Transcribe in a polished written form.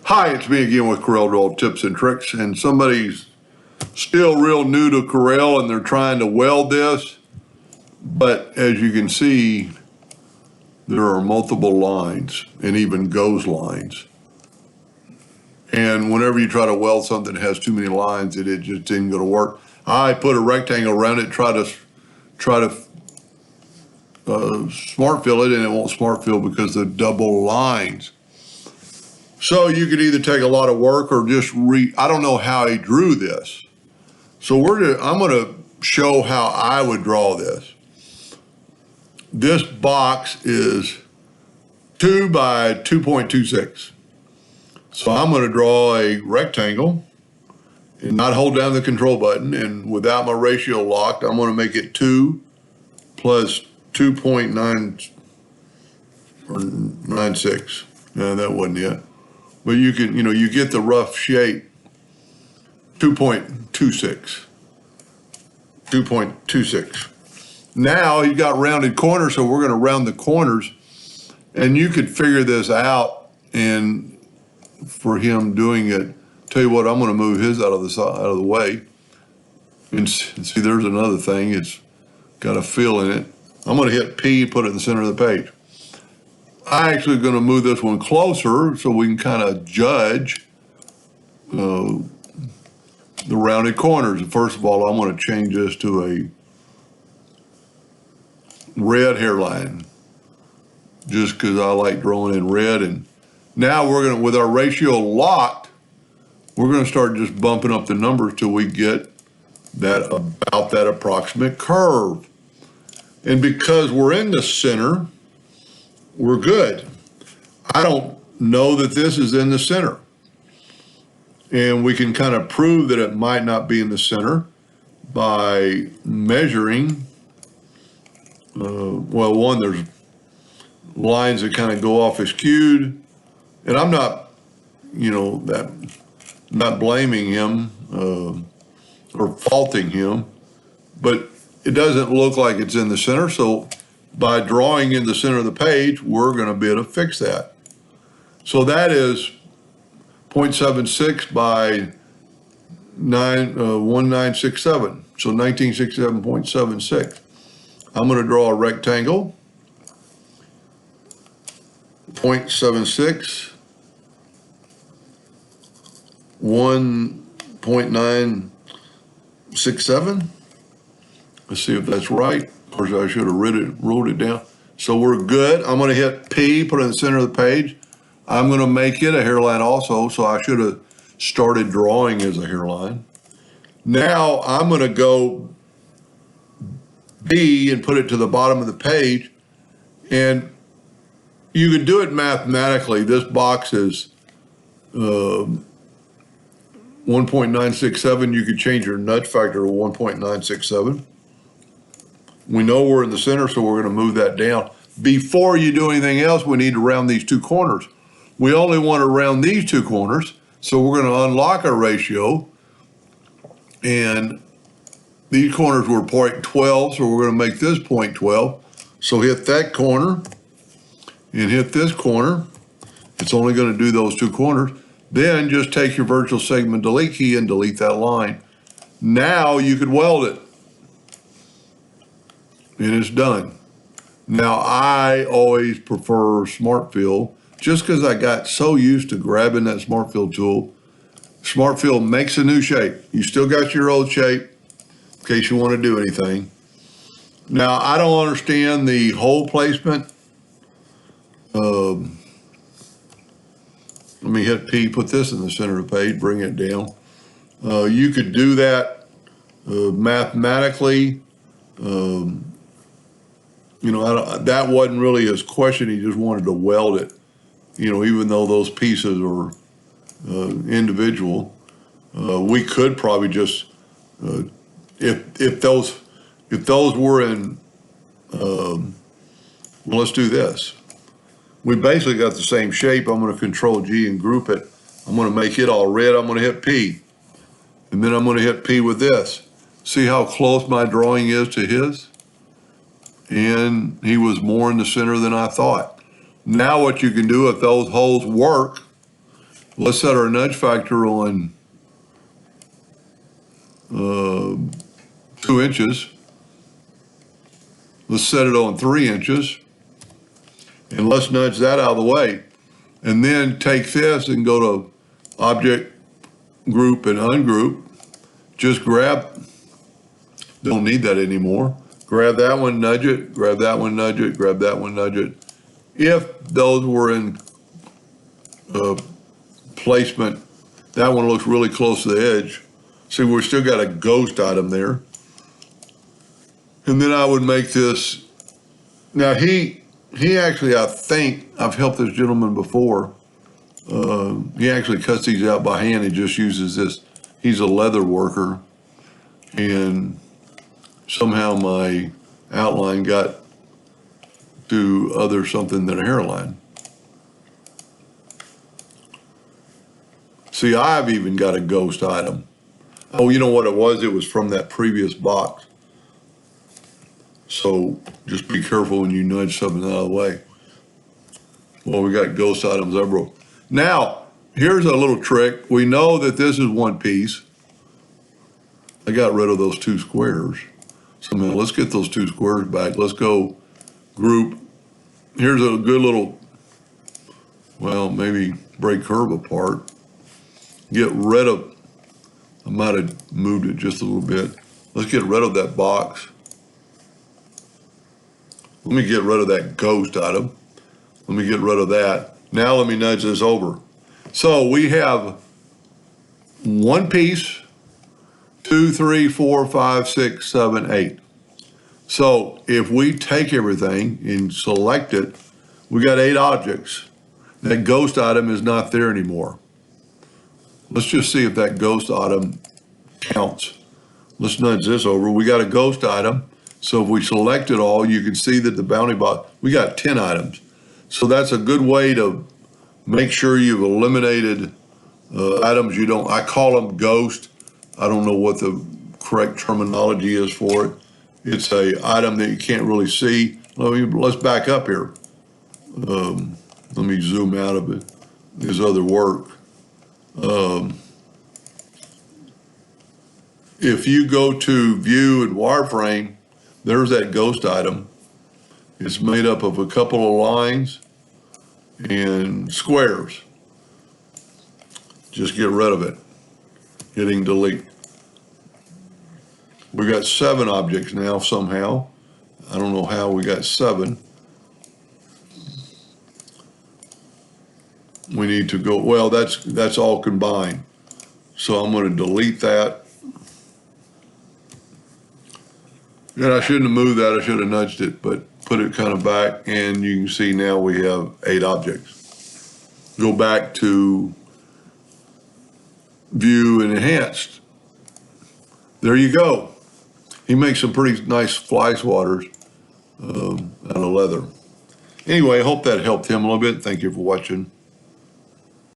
Hi, it's me again with Corel Tips and Tricks, and somebody's still real new to Corel and they're trying to weld this, but as you can see, there are multiple lines and even goes lines. And whenever you try to weld something that has too many lines, it just isn't going to work. I put a rectangle around it, try to smart fill it, and it won't smart fill because of the double lines. So you could either take a lot of work or just I don't know how he drew this. So I'm going to show how I would draw this. This box is 2 by 2.26. So I'm going to draw a rectangle and not hold down the control button. And without my ratio locked, I'm going to make it 2 plus 2.9 or 96. No, that wasn't it. But you can, you get the rough shape. 2.26. 2.26. Now you got rounded corners, so we're going to round the corners. And you could figure this out, and for him doing it, tell you what, I'm going to move his out of the way. And see, there's another thing. It's got a fill in it. I'm going to hit P, put it in the center of the page. I'm actually going to move this one closer so we can kind of judge the rounded corners. First of all, I'm going to change this to a red hairline just because I like drawing in red. And now we're going to, with our ratio locked, we're going to start just bumping up the numbers till we get about that approximate curve. And because we're in the center, we're good. I don't know that this is in the center. And we can kind of prove that it might not be in the center by measuring. Well, one, there's lines that kind of go off as cued. And I'm not, not blaming him or faulting him, but it doesn't look like it's in the center. So by drawing in the center of the page, we're going to be able to fix that. So that is 0.76 by 1967. So 1967.76. I'm going to draw a rectangle. 0.76. 1.967. Let's see if that's right. Of course, I should have wrote it down. So we're good. I'm going to hit P, put it in the center of the page. I'm going to make it a hairline also, so I should have started drawing as a hairline. Now I'm going to go B and put it to the bottom of the page. And you can do it mathematically. This box is 1.967. You could change your nudge factor to 1.967. We know we're in the center, so we're going to move that down. Before you do anything else, we need to round these two corners. We only want to round these two corners, so we're going to unlock our ratio. And these corners were 0.12, so we're going to make this 0.12. So hit that corner and hit this corner. It's only going to do those two corners. Then just take your virtual segment delete key and delete that line. Now you could weld it. And it's done. Now I always prefer Smart Fill just because I got so used to grabbing that Smart Fill tool. Smart Fill makes a new shape. You still got your old shape in case you want to do anything. Now I don't understand the hole placement. Let me hit P, put this in the center of the page, bring it down. You could do that mathematically. That wasn't really his question. He just wanted to weld it, even though those pieces are individual. We could probably just, if those were in, let's do this. We basically got the same shape. I'm going to Control G and group it. I'm going to make it all red. I'm going to hit P. And then I'm going to hit P with this. See how close my drawing is to his? And he was more in the center than I thought. Now what you can do, if those holes work, Let's set our nudge factor on 2 inches. Let's set it on 3 inches. And let's nudge that out of the way. And then take this and go to Object, Group, and Ungroup. Just grab, don't need that anymore. Grab that one, nudge it, grab that one, nudge it, grab that one, nudge it. If those were in placement, that one looks really close to the edge. See, we've still got a ghost item there. And then I would make this, now he actually, I think, I've helped this gentleman before. He actually cuts these out by hand. He just uses this. He's a leather worker. And somehow my outline got to other something than a hairline. See, I've even got a ghost item. Oh, you know what it was? It was from that previous box. So just be careful when you nudge something out of the way. Well, we got ghost items everywhere. Now, here's a little trick. We know that this is one piece. I got rid of those 2 squares. Somehow, let's get those 2 squares back. Let's go group. Here's a good little, well, maybe break curve apart. Get rid of, I might have moved it just a little bit. Let's get rid of that box. Let me get rid of that ghost item. Let me get rid of that. Now let me nudge this over. So we have one piece, 2, 3, 4, 5, 6, 7, 8. So if we take everything and select it, we got 8 objects. That ghost item is not there anymore. Let's just see if that ghost item counts. Let's nudge this over. We got a ghost item. So if we select it all, you can see that the bounty box, we got 10 items. So that's a good way to make sure you've eliminated items you don't, I call them ghost. I don't know what the correct terminology is for it. It's a item that you can't really see. Let's back up here. Let me zoom out of it. This other work. If you go to view and wireframe, there's that ghost item. It's made up of a couple of lines and squares. Just get rid of it. Hitting delete. We got 7 objects now somehow. I don't know how we got 7. We need to go, well, that's all combined. So I'm going to delete that. And I shouldn't have moved that, I should have nudged it, but put it kind of back, and you can see now we have 8 objects. Go back to view and enhanced. There you go. He makes some pretty nice fly swatters out of leather. Anyway, I hope that helped him a little bit. Thank you for watching.